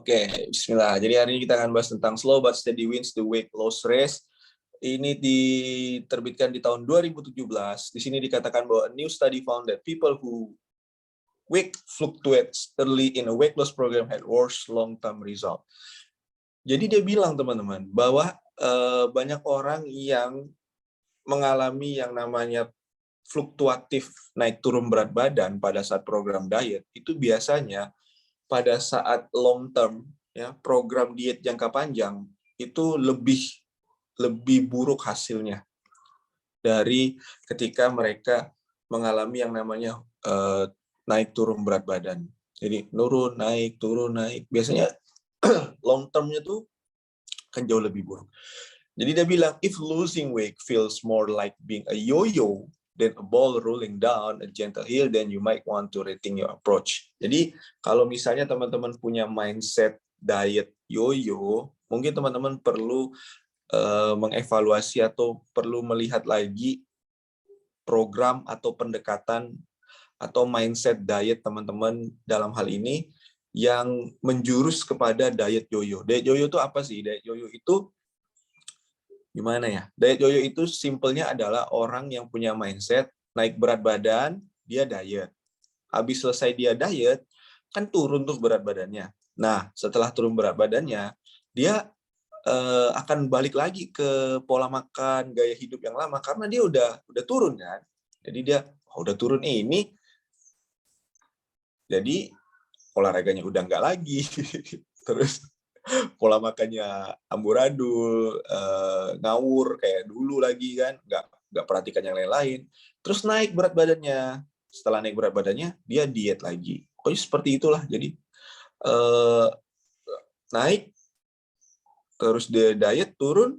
Oke, bismillah. Jadi hari ini kita akan bahas tentang slow but steady wins the weight loss race. Ini diterbitkan di tahun 2017. Di sini dikatakan bahwa a new study found that people who weight fluctuates early in a weight loss program had worse long-term result. Jadi dia bilang teman-teman bahwa banyak orang yang mengalami yang namanya fluktuatif naik turun berat badan pada saat program diet itu biasanya pada saat long term ya program diet jangka panjang itu lebih buruk hasilnya dari ketika mereka mengalami yang namanya naik turun berat badan. Jadi turun naik. Biasanya long termnya tuh kan jauh lebih buruk. Jadi dia bilang if losing weight feels more like being a yo-yo than a ball rolling down a gentle hill, then you might want to rethink your approach. Jadi kalau misalnya teman-teman punya mindset diet yo-yo, mungkin teman-teman perlu mengevaluasi atau perlu melihat lagi program atau pendekatan atau mindset diet teman-teman dalam hal ini yang menjurus kepada diet yo-yo. Diet yo-yo itu apa sih? Diet yo-yo itu gimana ya? Diet yo-yo itu simpelnya adalah orang yang punya mindset naik berat badan, dia diet. Habis selesai dia diet, kan turun tuh berat badannya. Nah, setelah turun berat badannya, dia akan balik lagi ke pola makan, gaya hidup yang lama karena dia udah turun kan. Jadi dia udah turun ini, jadi olahraganya udah nggak lagi. Terus pola makannya amburadul, ngawur kayak dulu lagi kan, nggak perhatikan yang lain-lain. Terus naik berat badannya, setelah naik berat badannya dia diet lagi. Pokoknya seperti itulah. Jadi naik, terus dia diet, turun,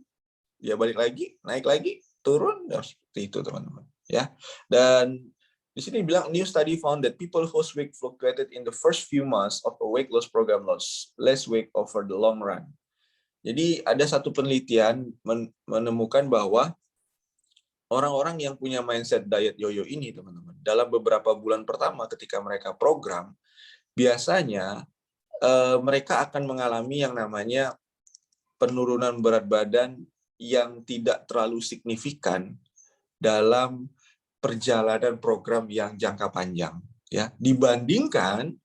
dia balik lagi, naik lagi, turun, ya seperti itu teman-teman. Ya, dan di sini bilang new study found that people whose weight fluctuated in the first few months of a weight loss program lost less weight over the long run. Jadi ada satu penelitian menemukan bahwa orang-orang yang punya mindset diet yo-yo ini teman-teman, dalam beberapa bulan pertama ketika mereka program, biasanya mereka akan mengalami yang namanya penurunan berat badan yang tidak terlalu signifikan dalam perjalanan program yang jangka panjang ya dibandingkan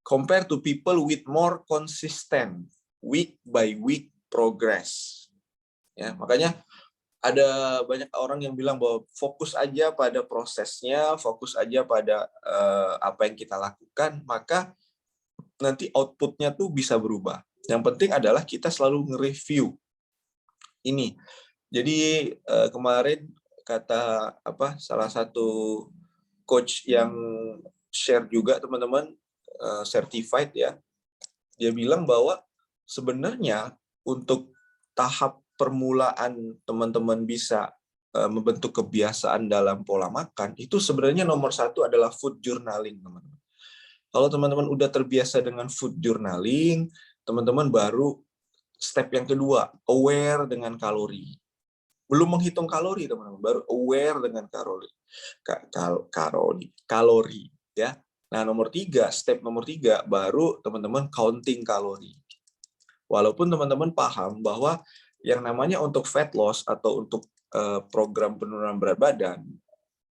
compare to people with more consistent week by week progress ya. Makanya ada banyak orang yang bilang bahwa fokus aja pada prosesnya, fokus aja pada apa yang kita lakukan, maka nanti outputnya tuh bisa berubah. Yang penting adalah kita selalu nge-review ini. Jadi kemarin kata salah satu coach yang share juga teman-teman certified ya, dia bilang bahwa sebenarnya untuk tahap permulaan teman-teman bisa membentuk kebiasaan dalam pola makan itu sebenarnya nomor satu adalah food journaling teman-teman. Kalau teman-teman udah terbiasa dengan food journaling, teman-teman baru step yang kedua aware dengan kalori. Belum menghitung kalori teman-teman, baru aware dengan kalori ya. Nah step nomor 3 baru teman-teman counting kalori. Walaupun teman-teman paham bahwa yang namanya untuk fat loss atau untuk program penurunan berat badan,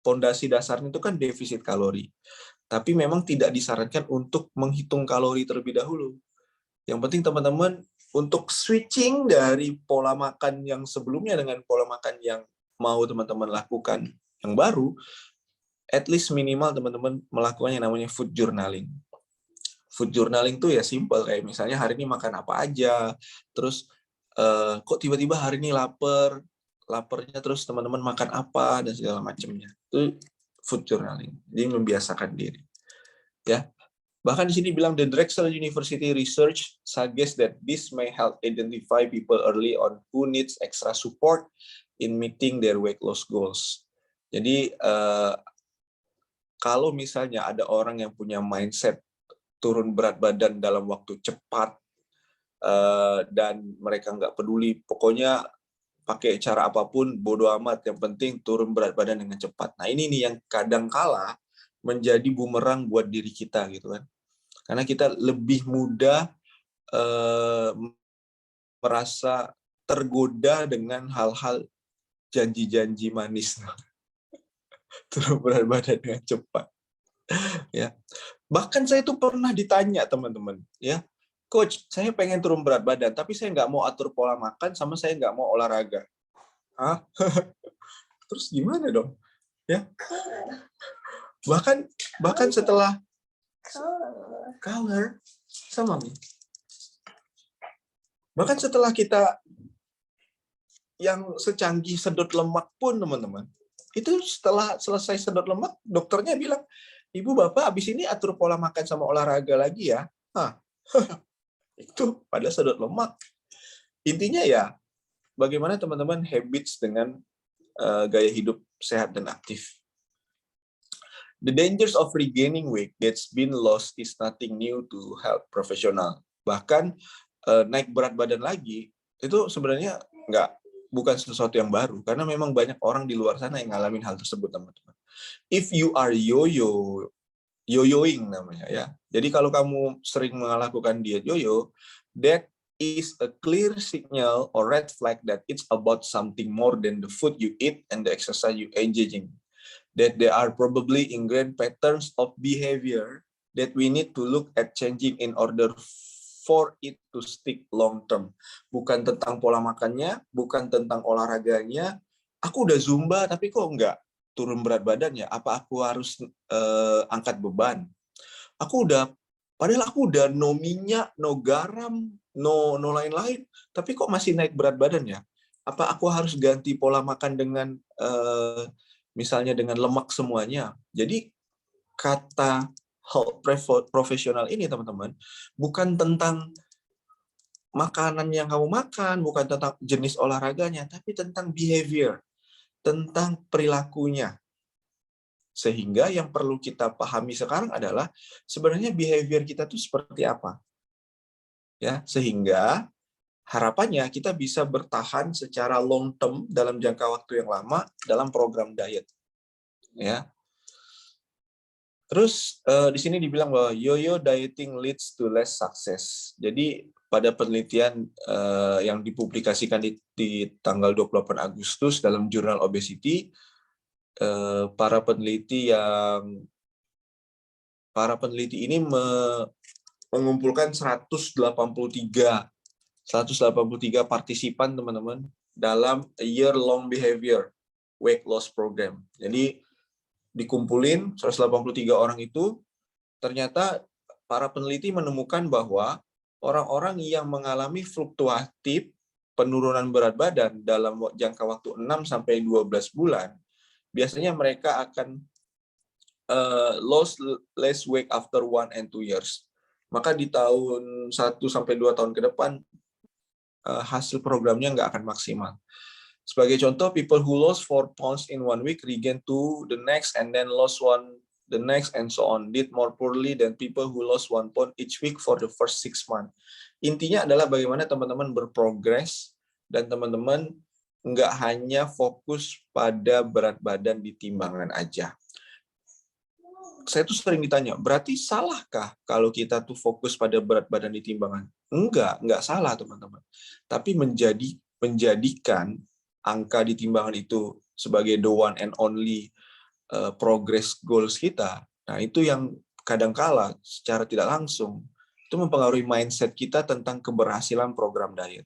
fondasi dasarnya itu kan defisit kalori. Tapi memang tidak disarankan untuk menghitung kalori terlebih dahulu. Yang penting teman-teman untuk switching dari pola makan yang sebelumnya dengan pola makan yang mau teman-teman lakukan yang baru, at least minimal teman-teman melakukan yang namanya food journaling. Food journaling tuh ya simple, kayak misalnya hari ini makan apa aja, terus kok tiba-tiba hari ini laparnya terus teman-teman makan apa dan segala macamnya. Itu food journaling. Jadi membiasakan diri. Ya. Bahkan di sini bilang the Drexel University research suggests that this may help identify people early on who needs extra support in meeting their weight loss goals. Jadi kalau misalnya ada orang yang punya mindset turun berat badan dalam waktu cepat dan mereka nggak peduli, pokoknya pakai cara apapun bodo amat, yang penting turun berat badan dengan cepat. Nah ini nih yang kadang kala menjadi bumerang buat diri kita gitu kan. Karena kita lebih mudah merasa tergoda dengan hal-hal janji-janji manis, turun berat badan dengan cepat. Ya, bahkan saya tuh pernah ditanya teman-teman, ya, Coach, saya pengen turun berat badan, tapi saya nggak mau atur pola makan, sama saya nggak mau olahraga. Hah? Terus gimana dong? Ya, bahkan setelah color sama nih. Bahkan setelah kita yang secanggih sedot lemak pun, teman-teman, itu setelah selesai sedot lemak, dokternya bilang, Ibu Bapak habis ini atur pola makan sama olahraga lagi ya. Hah. Itu pada sedot lemak. Intinya ya, bagaimana teman-teman habits dengan gaya hidup sehat dan aktif. The dangers of regaining weight that's been lost is nothing new to health professional. Bahkan naik berat badan lagi itu sebenarnya bukan sesuatu yang baru, karena memang banyak orang di luar sana yang ngalamin hal tersebut, teman-teman. If you are yoyoing namanya, ya. Jadi kalau kamu sering melakukan diet yoyo, that is a clear signal or red flag that it's about something more than the food you eat and the exercise you engaging. That there are probably ingrained patterns of behavior that we need to look at changing in order for it to stick long term. Bukan tentang pola makannya, bukan tentang olahraganya. Aku udah zumba tapi kok enggak turun berat badan ya? Apa aku harus angkat beban? Padahal aku udah no minyak, no garam, no lain-lain, tapi kok masih naik berat badan ya? Apa aku harus ganti pola makan dengan misalnya dengan lemak semuanya? Jadi kata health profesional ini, teman-teman, bukan tentang makanan yang kamu makan, bukan tentang jenis olahraganya, tapi tentang behavior, tentang perilakunya. Sehingga yang perlu kita pahami sekarang adalah sebenarnya behavior kita itu seperti apa. Ya, sehingga harapannya kita bisa bertahan secara long term dalam jangka waktu yang lama dalam program diet. Ya. Terus di sini dibilang bahwa yo-yo dieting leads to less success. Jadi pada penelitian yang dipublikasikan di tanggal 28 Agustus dalam jurnal Obesity, para peneliti ini mengumpulkan 183 partisipan, teman-teman, dalam a year-long behavior weight loss program. Jadi dikumpulin 183 orang itu, ternyata para peneliti menemukan bahwa orang-orang yang mengalami fluktuatif penurunan berat badan dalam jangka waktu 6 sampai 12 bulan, biasanya mereka akan lose less weight after 1 and 2 years. Maka di tahun 1 sampai 2 tahun ke depan hasil programnya nggak akan maksimal. Sebagai contoh, people who lost 4 pounds in 1 week regain 2 the next and then lost 1 the next and so on, did more poorly than people who lost 1 pound each week for the first 6 months. Intinya adalah bagaimana teman-teman berprogres dan teman-teman nggak hanya fokus pada berat badan di timbangan aja. Saya tuh sering ditanya, berarti salahkah kalau kita tuh fokus pada berat badan di timbangan? Enggak salah, teman-teman. Tapi menjadikan angka di timbangan itu sebagai the one and only progress goals kita, nah itu yang kadangkala secara tidak langsung itu mempengaruhi mindset kita tentang keberhasilan program diet.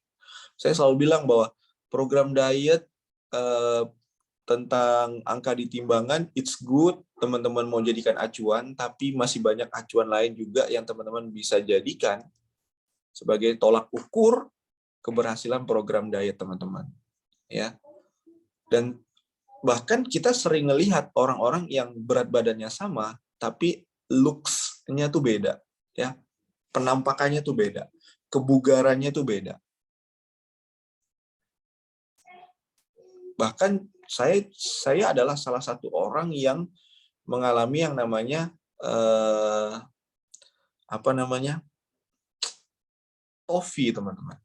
Saya selalu bilang bahwa program diet tentang angka di timbangan, it's good, teman-teman mau jadikan acuan, tapi masih banyak acuan lain juga yang teman-teman bisa jadikan sebagai tolak ukur keberhasilan program diet, teman-teman. Ya. Dan bahkan kita sering melihat orang-orang yang berat badannya sama, tapi looks-nya tuh beda. Ya. Penampakannya tuh beda. Kebugarannya tuh beda. Bahkan saya adalah salah satu orang yang mengalami yang namanya TOFI, teman-teman.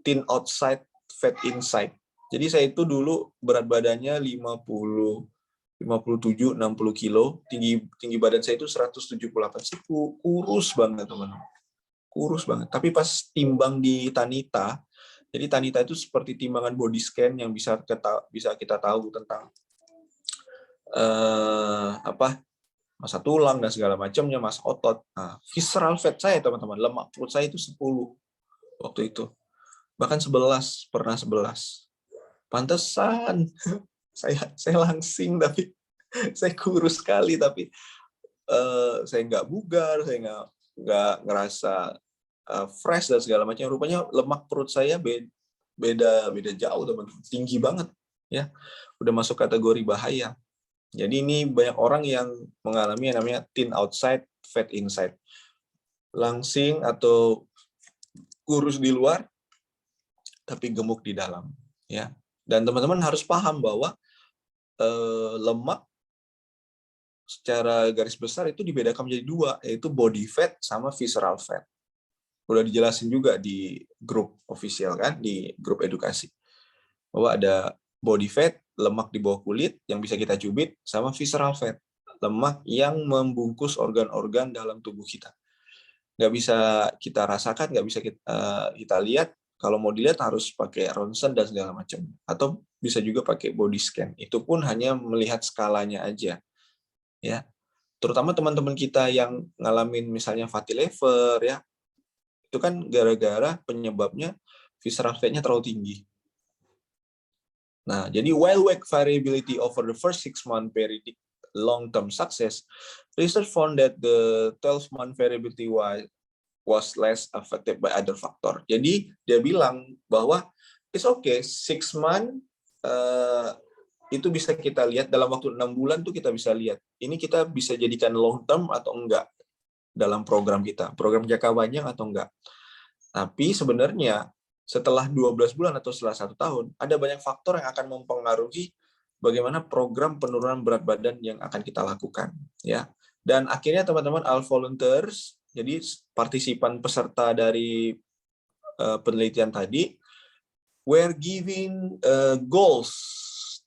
Thin outside, fat inside. Jadi saya itu dulu berat badannya 57, 60 kilo, tinggi badan saya itu 178 sih, kurus banget, teman-teman. kurus banget. Tapi pas timbang di Tanita, jadi Tanita itu seperti timbangan body scan yang bisa kita tahu tentang massa tulang dan segala macamnya, massa otot. Nah, visceral fat saya teman-teman, lemak perut saya itu 10 waktu itu. Bahkan 11, pernah 11. Pantesan saya langsing tapi saya kurus sekali, tapi saya nggak bugar, saya nggak ngerasa fresh dan segala macam. Rupanya lemak perut saya beda jauh teman-teman, tinggi banget ya, udah masuk kategori bahaya. Jadi ini banyak orang yang mengalami yang namanya thin outside, fat inside, langsing atau kurus di luar tapi gemuk di dalam ya. Dan teman-teman harus paham bahwa lemak secara garis besar itu dibedakan menjadi 2, yaitu body fat sama visceral fat. Udah dijelasin juga di grup official kan, di grup edukasi, bahwa ada body fat, lemak di bawah kulit yang bisa kita cubit, sama visceral fat, lemak yang membungkus organ-organ dalam tubuh kita. Nggak bisa kita rasakan, nggak bisa kita lihat. Kalau mau dilihat harus pakai ronsen dan segala macam, atau bisa juga pakai body scan. Itu pun hanya melihat skalanya aja, ya. Terutama teman-teman kita yang ngalamin misalnya fatty liver, ya, itu kan gara-gara penyebabnya visceral fat-nya terlalu tinggi. Nah, jadi while weight variability over the first 6 months predict long-term success, research found that the 12-month variability was less affected by other factor. Jadi dia bilang bahwa it's okay, 6 months itu bisa kita lihat dalam waktu 6 bulan tuh kita bisa lihat. Ini kita bisa jadikan long term atau enggak dalam program kita, program jangka panjang atau enggak. Tapi sebenarnya setelah 12 bulan atau setelah 1 tahun, ada banyak faktor yang akan mempengaruhi bagaimana program penurunan berat badan yang akan kita lakukan, ya. Dan akhirnya teman-teman all volunteers, jadi partisipan peserta dari penelitian tadi, were given goals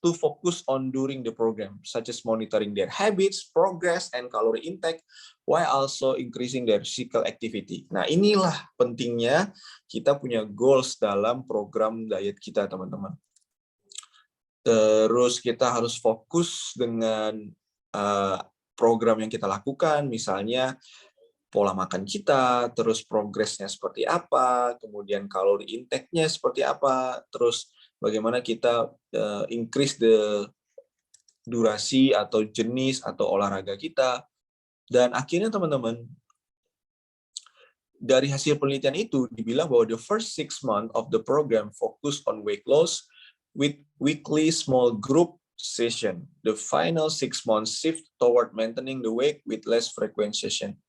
to focus on during the program, such as monitoring their habits, progress, and calorie intake, while also increasing their physical activity. Nah, inilah pentingnya kita punya goals dalam program diet kita, teman-teman. Terus kita harus fokus dengan program yang kita lakukan, misalnya pola makan kita, terus progresnya seperti apa, kemudian kalori intake-nya seperti apa, terus bagaimana kita increase the durasi atau jenis atau olahraga kita. Dan akhirnya teman-teman, dari hasil penelitian itu dibilang bahwa the first 6 months of the program focus on weight loss with weekly small group session. The final 6 months shift toward maintaining the weight with less frequent session.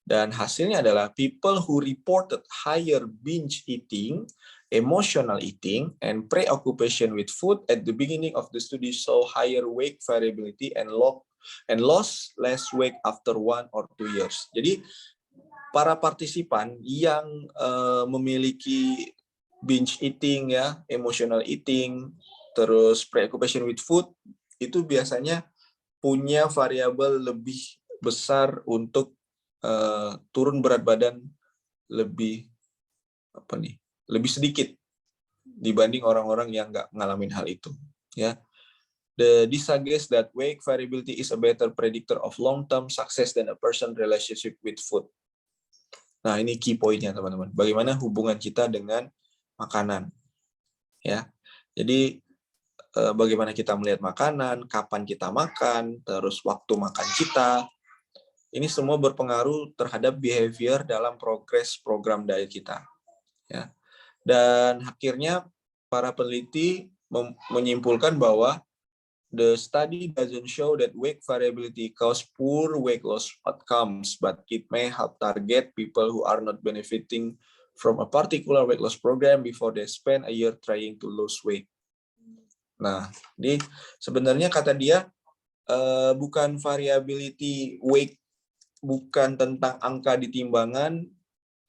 Dan hasilnya adalah people who reported higher binge eating, emotional eating, and preoccupation with food at the beginning of the study saw higher weight variability and lost less weight after 1 or 2 years. Jadi para partisipan yang memiliki binge eating, ya, emotional eating, terus preoccupation with food, itu biasanya punya variabel lebih besar untuk turun berat badan lebih sedikit dibanding orang-orang yang nggak ngalamin hal itu, ya. This suggests that weight variability is a better predictor of long-term success than a person relationship with food. Nah, ini key point-nya, teman-teman. Bagaimana hubungan kita dengan makanan, ya. Jadi bagaimana kita melihat makanan, kapan kita makan, terus waktu makan kita. Ini semua berpengaruh terhadap behavior dalam progres program diet kita, ya. Dan akhirnya para peneliti menyimpulkan bahwa the study doesn't show that weight variability cause poor weight loss outcomes, but it may help target people who are not benefiting from a particular weight loss program before they spend a year trying to lose weight. Nah, ini sebenarnya kata dia bukan variability weight, bukan tentang angka di timbangan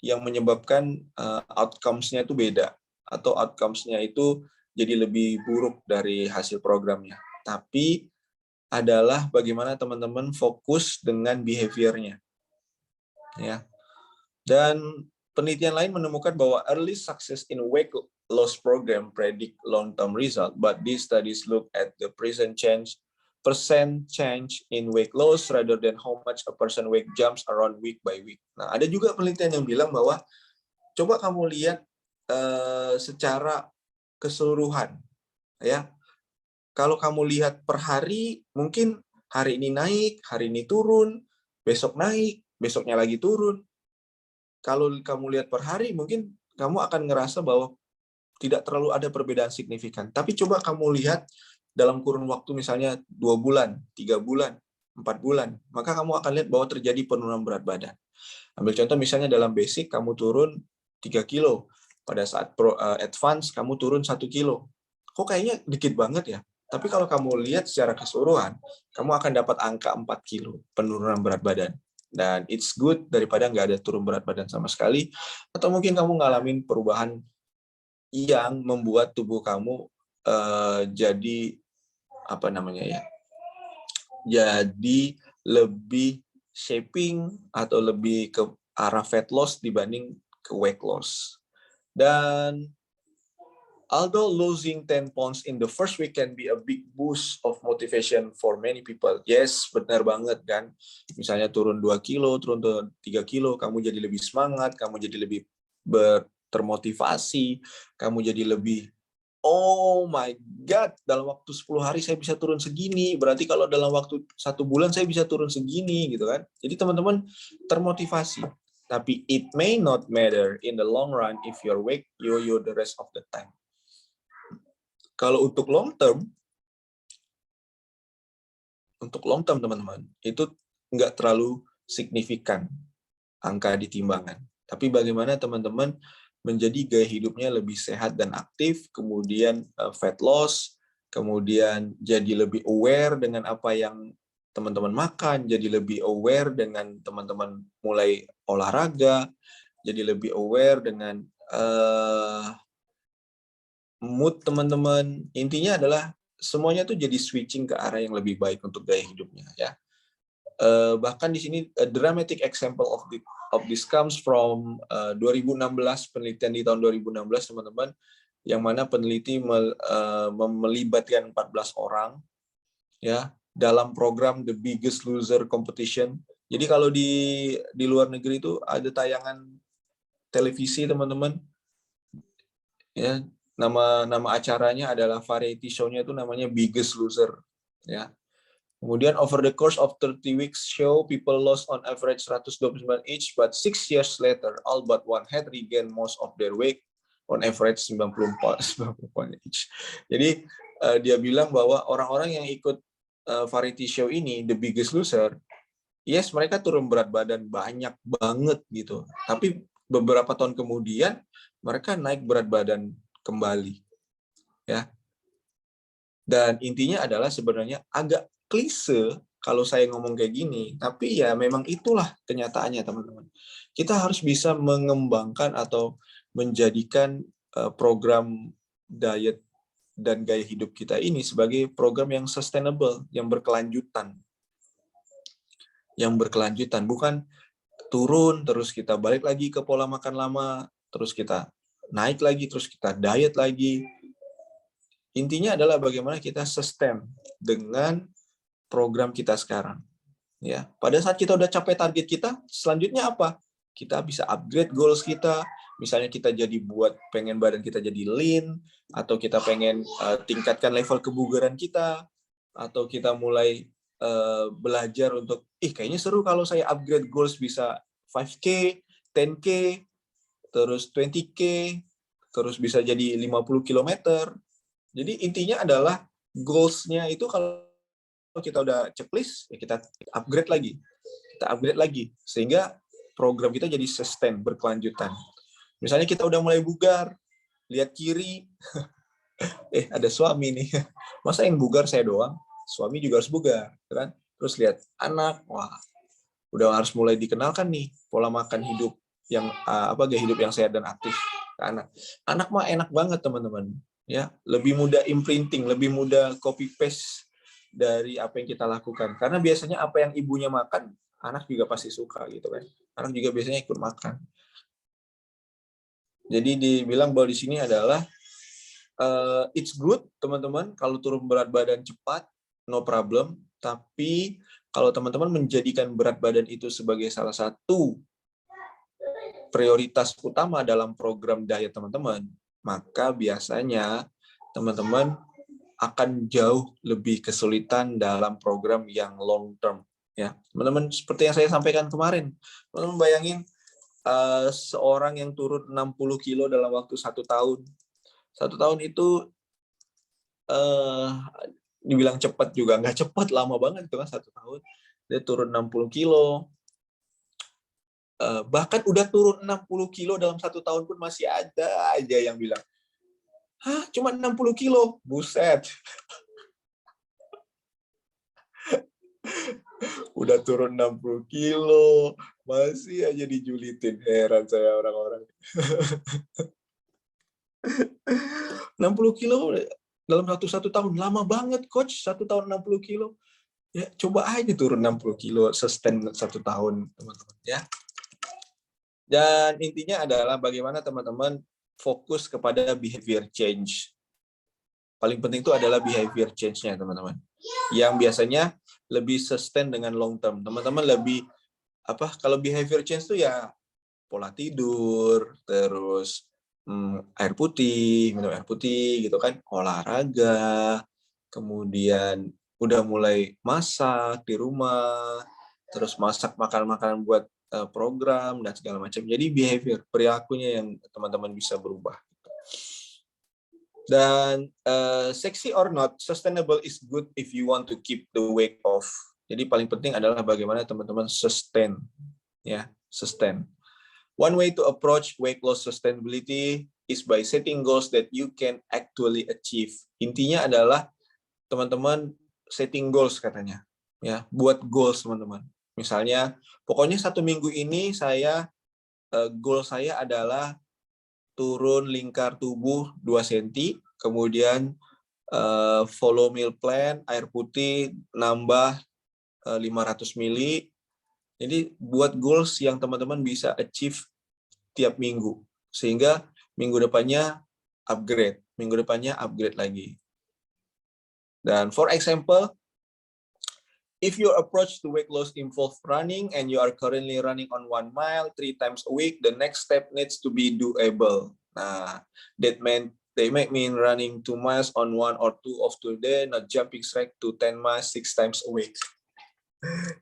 yang menyebabkan outcomes-nya itu beda, atau outcomes-nya itu jadi lebih buruk dari hasil programnya. Tapi adalah bagaimana teman-teman fokus dengan behavior-nya, ya. Dan penelitian lain menemukan bahwa early success in weight loss program predict long-term result, but these studies look at the percent change in weight loss rather than how much a person weight jumps around week by week. Nah, ada juga penelitian yang bilang bahwa coba kamu lihat secara keseluruhan, ya. Kalau kamu lihat per hari, mungkin hari ini naik, hari ini turun, besok naik, besoknya lagi turun. Kalau kamu lihat per hari, mungkin kamu akan ngerasa bahwa tidak terlalu ada perbedaan signifikan. Tapi coba kamu lihat dalam kurun waktu misalnya 2 bulan, 3 bulan, 4 bulan, maka kamu akan lihat bahwa terjadi penurunan berat badan. Ambil contoh misalnya dalam basic kamu turun 3 kilo, pada saat advance kamu turun 1 kilo. Kok kayaknya dikit banget ya? Tapi kalau kamu lihat secara keseluruhan, kamu akan dapat angka 4 kilo penurunan berat badan. Dan it's good daripada nggak ada turun berat badan sama sekali. Atau mungkin kamu ngalamin perubahan yang membuat tubuh kamu jadi apa namanya ya? Jadi lebih shaping atau lebih ke arah fat loss dibanding ke weight loss. Dan although losing 10 pounds in the first week can be a big boost of motivation for many people. Yes, benar banget kan. Misalnya turun 2 kilo, turun 3 kilo, kamu jadi lebih semangat, kamu jadi lebih termotivasi, kamu jadi lebih, oh my God, dalam waktu 10 hari saya bisa turun segini, berarti kalau dalam waktu 1 bulan saya bisa turun segini, gitu kan. Jadi teman-teman termotivasi. Tapi it may not matter in the long run if your weight yo-yo the rest of the time. Kalau untuk long term teman-teman, itu nggak terlalu signifikan angka di timbangan. Tapi bagaimana teman-teman menjadi gaya hidupnya lebih sehat dan aktif, kemudian fat loss, kemudian jadi lebih aware dengan apa yang teman-teman makan, jadi lebih aware dengan teman-teman mulai olahraga, jadi lebih aware dengan mood teman-teman. Intinya adalah semuanya tuh jadi switching ke arah yang lebih baik untuk gaya hidupnya ya. Bahkan di sini a dramatic example of this comes from 2016, penelitian di tahun 2016 teman-teman, yang mana peneliti melibatkan 14 orang ya dalam program The Biggest Loser Competition. Jadi kalau di luar negeri itu ada tayangan televisi teman-teman ya, nama acaranya adalah variety show-nya itu namanya Biggest Loser ya. Kemudian over the course of 30 weeks show, people lost on average 129 each, but 6 years later, all but one had regained most of their weight on average 94 each. Jadi dia bilang bahwa orang-orang yang ikut variety show ini, The Biggest Loser, yes mereka turun berat badan banyak banget gitu, tapi beberapa tahun kemudian mereka naik berat badan kembali, ya. Dan intinya adalah sebenarnya agak klise kalau saya ngomong kayak gini, tapi ya memang itulah kenyataannya teman-teman. Kita harus bisa mengembangkan atau menjadikan program diet dan gaya hidup kita ini sebagai program yang sustainable, yang berkelanjutan. Yang berkelanjutan, bukan turun terus kita balik lagi ke pola makan lama, terus kita naik lagi, terus kita diet lagi. Intinya adalah bagaimana kita sustain dengan program kita sekarang. Ya, pada saat kita udah capai target kita, selanjutnya apa? Kita bisa upgrade goals kita. Misalnya kita jadi pengen badan kita jadi lean, atau kita pengen tingkatkan level kebugaran kita, atau kita mulai belajar untuk, kayaknya seru kalau saya upgrade goals bisa 5K, 10K, terus 20K, terus bisa jadi 50 km. Jadi intinya adalah goals-nya itu kalau kita udah checklist, ya kita upgrade lagi. Kita upgrade lagi. Sehingga program kita jadi sustain, berkelanjutan. Misalnya kita udah mulai bugar, lihat kiri, ada suami nih. Masa yang bugar saya doang? Suami juga harus bugar. Kan? Terus lihat anak, wah, udah harus mulai dikenalkan nih pola makan hidup yang gaya hidup yang sehat dan aktif ke anak. Anak mah enak banget teman-teman. Ya, lebih mudah imprinting, lebih mudah copy paste dari apa yang kita lakukan. Karena biasanya apa yang ibunya makan, anak juga pasti suka gitu kan. Anak juga biasanya ikut makan. Jadi dibilang bahwa di sini adalah it's good teman-teman kalau turun berat badan cepat, no problem. Tapi kalau teman-teman menjadikan berat badan itu sebagai salah satu prioritas utama dalam program diet teman-teman, maka biasanya teman-teman akan jauh lebih kesulitan dalam program yang long term. Ya, teman-teman, seperti yang saya sampaikan kemarin, teman-teman bayangin seorang yang turun 60 kilo dalam waktu 1 tahun. 1 tahun itu dibilang cepat juga nggak cepat, lama banget itu kan 1 tahun. Dia turun 60 kilo. Bahkan udah turun 60 kilo dalam 1 tahun pun masih ada aja yang bilang, hah, cuma 60 kilo? Buset. Udah turun 60 kilo, masih aja dijulitin. Heran saya orang-orang. 60 kilo dalam satu tahun, lama banget coach, 1 tahun 60 kilo. Ya, coba aja turun 60 kilo, sustain 1 tahun, teman-teman. Ya. Dan intinya adalah bagaimana teman-teman fokus kepada behavior change. Paling penting itu adalah behavior change-nya, teman-teman. Yang biasanya lebih sustain dengan long term. Teman-teman lebih kalau behavior change itu ya pola tidur, terus air putih, minum air putih gitu kan, olahraga, kemudian udah mulai masak di rumah, terus masak makanan-makanan buat program dan segala macam. Jadi behavior, perilakunya yang teman-teman bisa berubah. Dan sexy or not, sustainable is good if you want to keep the weight off. Jadi paling penting adalah bagaimana teman-teman sustain, ya, sustain. One way to approach weight loss sustainability is by setting goals that you can actually achieve. Intinya adalah teman-teman setting goals katanya, ya, buat goals teman-teman. Misalnya, pokoknya 1 minggu ini goal saya adalah turun lingkar tubuh 2 cm, kemudian follow meal plan, air putih nambah 500 ml. Jadi buat goals yang teman-teman bisa achieve tiap minggu, sehingga minggu depannya upgrade lagi. Dan for example, if your approach to weight loss involves running and you are currently running on 1 mile 3 times a week, the next step needs to be doable. Nah, they might mean running 2 miles on 1 or 2 of today, not jumping straight to 10 miles 6 times a week.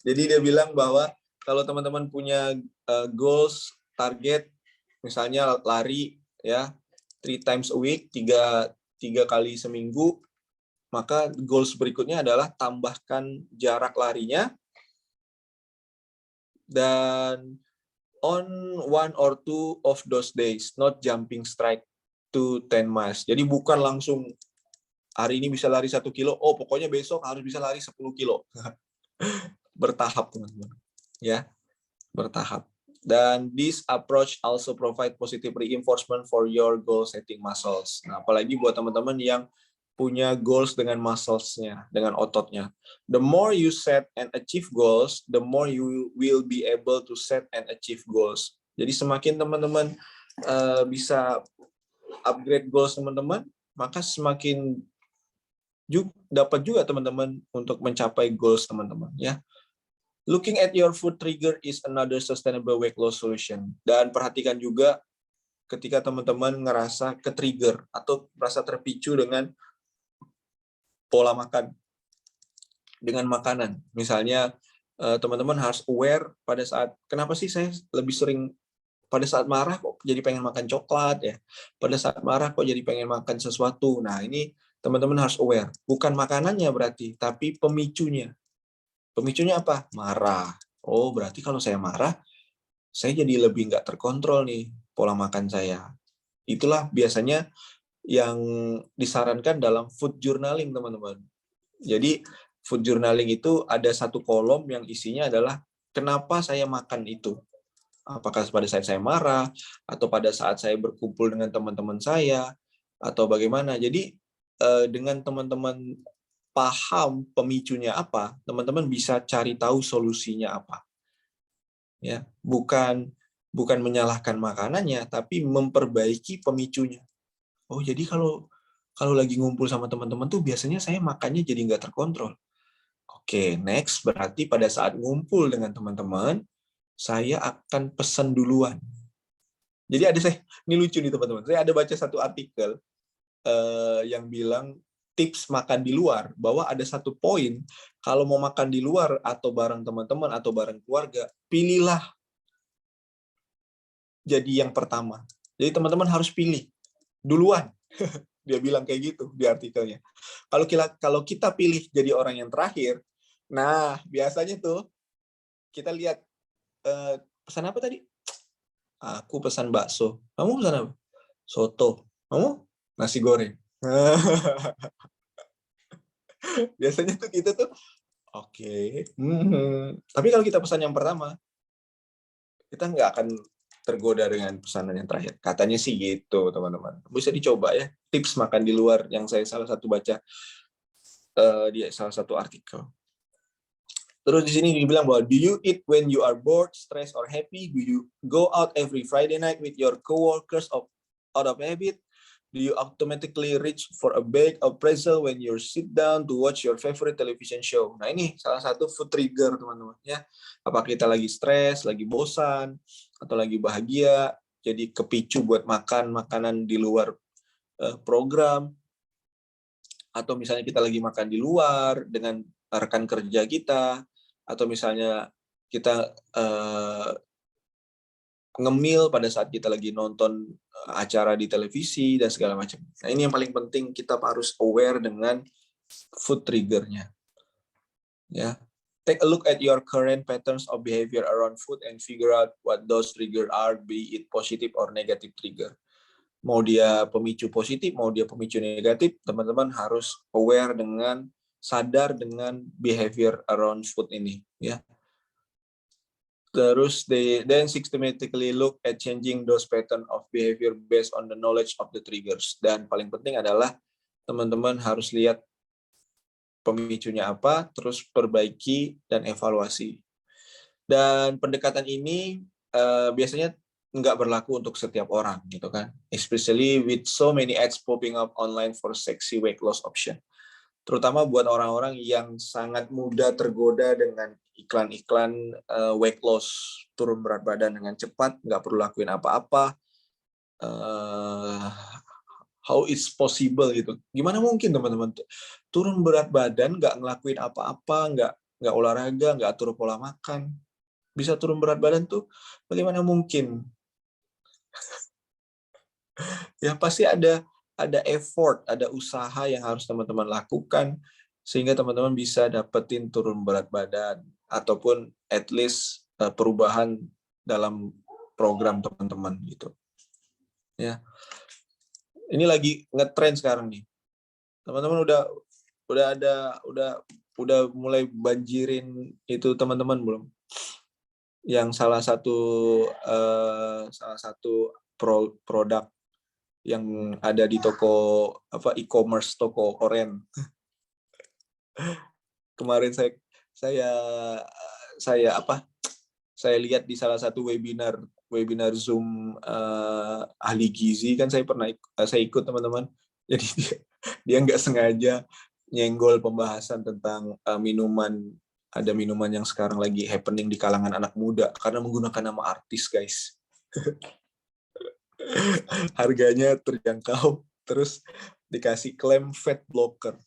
Jadi dia bilang bahwa kalau teman-teman punya goals, target, misalnya lari ya 3 times a week, 3 kali seminggu, maka goals berikutnya adalah tambahkan jarak larinya dan on 1 or 2 of those days, not jumping straight to 10 miles. Jadi bukan langsung hari ini bisa lari 1 kilo, oh pokoknya besok harus bisa lari 10 kilo. Bertahap, teman-teman. Ya, bertahap. Dan this approach also provide positive reinforcement for your goal setting muscles. Nah, apalagi buat teman-teman yang punya goals dengan muscles-nya, dengan ototnya. The more you set and achieve goals, the more you will be able to set and achieve goals. Jadi semakin teman-teman bisa upgrade goals teman-teman, maka semakin dapat juga teman-teman untuk mencapai goals teman-teman, ya. Looking at your food trigger is another sustainable weight loss solution. Dan perhatikan juga ketika teman-teman ngerasa ke-trigger atau merasa terpicu dengan pola makan, dengan makanan. Misalnya, teman-teman harus aware pada saat, kenapa sih saya lebih sering pada saat marah kok jadi pengen makan coklat ya, pada saat marah kok jadi pengen makan sesuatu. Nah, ini teman-teman harus aware. Bukan makanannya berarti, tapi pemicunya. Pemicunya apa? Marah. Oh, berarti kalau saya marah, saya jadi lebih nggak terkontrol nih pola makan saya. Itulah biasanya yang disarankan dalam food journaling, teman-teman. Jadi food journaling itu ada satu kolom yang isinya adalah kenapa saya makan itu. Apakah pada saat saya marah, atau pada saat saya berkumpul dengan teman-teman saya, atau bagaimana. Jadi dengan teman-teman paham pemicunya apa, teman-teman bisa cari tahu solusinya apa. Ya, bukan bukan menyalahkan makanannya, tapi memperbaiki pemicunya. Oh, jadi kalau lagi ngumpul sama teman-teman tuh biasanya saya makannya jadi nggak terkontrol. Oke, next berarti pada saat ngumpul dengan teman-teman, saya akan pesan duluan. Jadi ini lucu nih teman-teman. Saya ada baca satu artikel yang bilang tips makan di luar, bahwa ada satu poin, kalau mau makan di luar atau bareng teman-teman atau bareng keluarga, pilihlah jadi yang pertama. Jadi teman-teman harus pilih duluan. Dia bilang kayak gitu di artikelnya. Kalau kita pilih jadi orang yang terakhir, nah biasanya tuh kita lihat pesan apa tadi? Aku pesan bakso. Kamu pesan apa? Soto. Kamu? Nasi goreng. Biasanya tuh kita tuh oke. Tapi kalau kita pesan yang pertama, kita nggak akan tergoda dengan pesanan yang terakhir. Katanya sih gitu, teman-teman. Bisa dicoba ya. Tips makan di luar yang saya salah satu baca di salah satu artikel. Terus di sini dibilang bahwa, do you eat when you are bored, stressed, or happy? Do you go out every Friday night with your coworkers out of habit? Do you automatically reach for a bag of pretzel when you sit down to watch your favorite television show? Nah, ini salah satu food trigger, teman-teman. Ya, apa kita lagi stres, lagi bosan, atau lagi bahagia, jadi kepicu buat makan makanan di luar program, atau misalnya kita lagi makan di luar dengan rekan kerja kita, atau misalnya kita ngemil pada saat kita lagi nonton acara di televisi dan segala macam. Nah, ini yang paling penting, kita harus aware dengan food trigger-nya. Ya. Take a look at your current patterns of behavior around food and figure out what those trigger are, be it positive or negative trigger. Mau dia pemicu positif, mau dia pemicu negatif, teman-teman harus aware dengan, sadar dengan behavior around food ini, ya. Terus then systematically look at changing those pattern of behavior based on the knowledge of the triggers. Dan paling penting adalah teman-teman harus lihat pemicunya apa, terus perbaiki dan evaluasi. Dan pendekatan ini biasanya nggak berlaku untuk setiap orang, gitu kan? Especially with so many ads popping up online for sexy weight loss option. Terutama buat orang-orang yang sangat mudah tergoda dengan iklan-iklan weight loss, turun berat badan dengan cepat, nggak perlu lakuin apa-apa. How it's possible gitu? Gimana mungkin teman-teman turun berat badan nggak ngelakuin apa-apa, nggak olahraga, nggak atur pola makan, bisa turun berat badan tuh? Bagaimana mungkin? Ya pasti ada effort, ada usaha yang harus teman-teman lakukan sehingga teman-teman bisa dapetin turun berat badan ataupun at least perubahan dalam program teman-teman gitu. Ya. Ini lagi ngetrend sekarang nih. Teman-teman udah mulai banjirin itu teman-teman belum? Yang salah satu produk yang ada di toko e-commerce, toko oren. Kemarin saya lihat di salah satu webinar Zoom ahli gizi, kan saya ikut teman-teman. Jadi dia nggak sengaja nyenggol pembahasan tentang ada minuman yang sekarang lagi happening di kalangan anak muda karena menggunakan nama artis, guys. Harganya terjangkau, terus dikasih klaim fat blocker.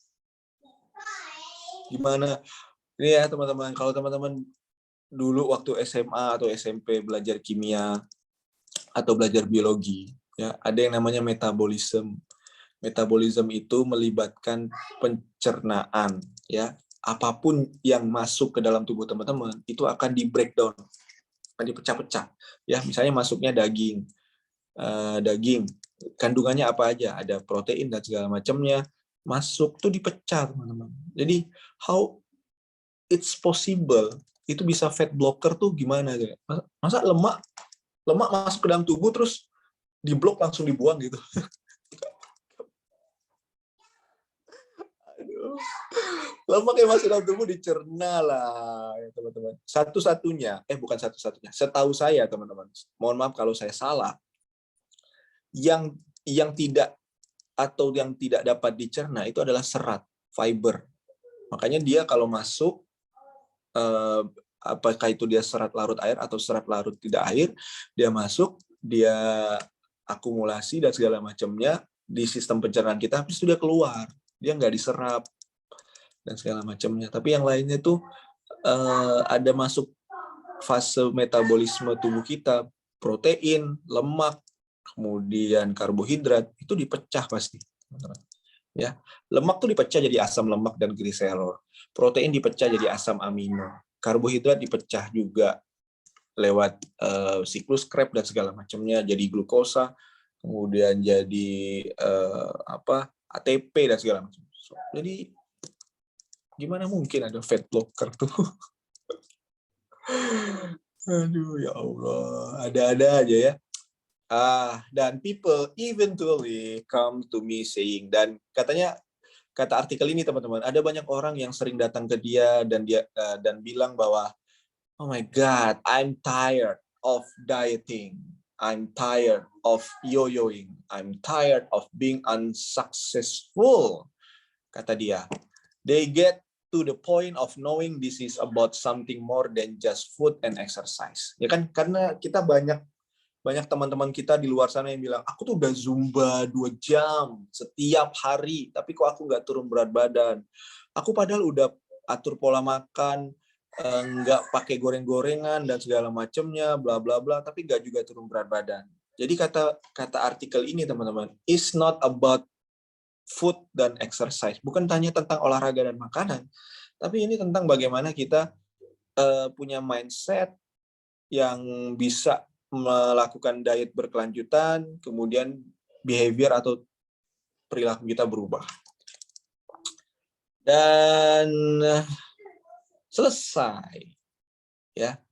Gimana? Ini ya teman-teman, kalau teman-teman dulu waktu SMA atau SMP belajar kimia atau belajar biologi, ya ada yang namanya metabolisme. Metabolisme itu melibatkan pencernaan, ya. Apapun yang masuk ke dalam tubuh teman-teman itu akan di breakdown, akan dipecah-pecah. Ya, misalnya masuknya daging, kandungannya apa aja, ada protein dan segala macamnya, masuk tuh dipecah, teman-teman. Jadi how it's possible itu bisa fat blocker tuh gimana? Masa lemak masuk ke dalam tubuh terus diblok langsung dibuang gitu? Aduh. Lemak yang masuk dalam tubuh dicerna lah, ya teman-teman. Satu-satunya, bukan satu-satunya, setahu saya teman-teman. Mohon maaf kalau saya salah. Yang tidak atau yang tidak dapat dicerna itu adalah serat, fiber. Makanya dia kalau masuk, apakah itu dia serat larut air atau serat larut tidak air, dia masuk, dia akumulasi dan segala macamnya di sistem pencernaan kita, habis itu dia keluar, dia nggak diserap dan segala macamnya. Tapi yang lainnya itu ada masuk fase metabolisme tubuh kita, protein, lemak, kemudian karbohidrat itu dipecah pasti. Ya, lemak tuh dipecah jadi asam lemak dan gliserol, protein dipecah jadi asam amino, karbohidrat dipecah juga lewat siklus Krebs dan segala macamnya jadi glukosa, kemudian jadi ATP dan segala macam. Jadi gimana mungkin ada fat blocker tuh? Aduh ya Allah, ada-ada aja ya. Dan people eventually come to me saying, dan katanya, kata artikel ini teman-teman, ada banyak orang yang sering datang ke dia dan bilang bahwa, oh my God, I'm tired of dieting, I'm tired of yo-yoing, I'm tired of being unsuccessful, kata dia. They get to the point of knowing this is about something more than just food and exercise. Ya kan, karena kita banyak teman-teman kita di luar sana yang bilang, aku tuh udah Zumba 2 jam setiap hari, tapi kok aku nggak turun berat badan. Aku padahal udah atur pola makan, nggak pakai goreng-gorengan dan segala macamnya, bla bla bla, tapi nggak juga turun berat badan. Jadi kata artikel ini teman-teman, is not about food dan exercise. Bukan hanya tentang olahraga dan makanan, tapi ini tentang bagaimana kita punya mindset yang bisa melakukan diet berkelanjutan, kemudian behavior atau perilaku kita berubah. Dan selesai. Ya.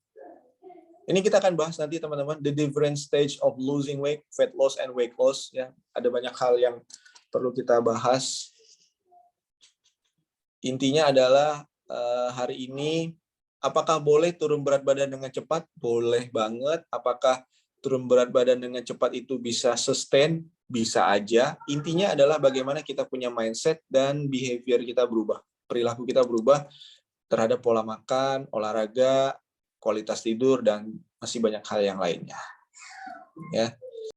Ini kita akan bahas nanti teman-teman, the different stage of losing weight, fat loss and weight loss. Ya. Ada banyak hal yang perlu kita bahas. Intinya adalah hari ini, apakah boleh turun berat badan dengan cepat? Boleh banget. Apakah turun berat badan dengan cepat itu bisa sustain? Bisa aja. Intinya adalah bagaimana kita punya mindset dan behavior kita berubah. Perilaku kita berubah terhadap pola makan, olahraga, kualitas tidur, dan masih banyak hal yang lainnya. Ya.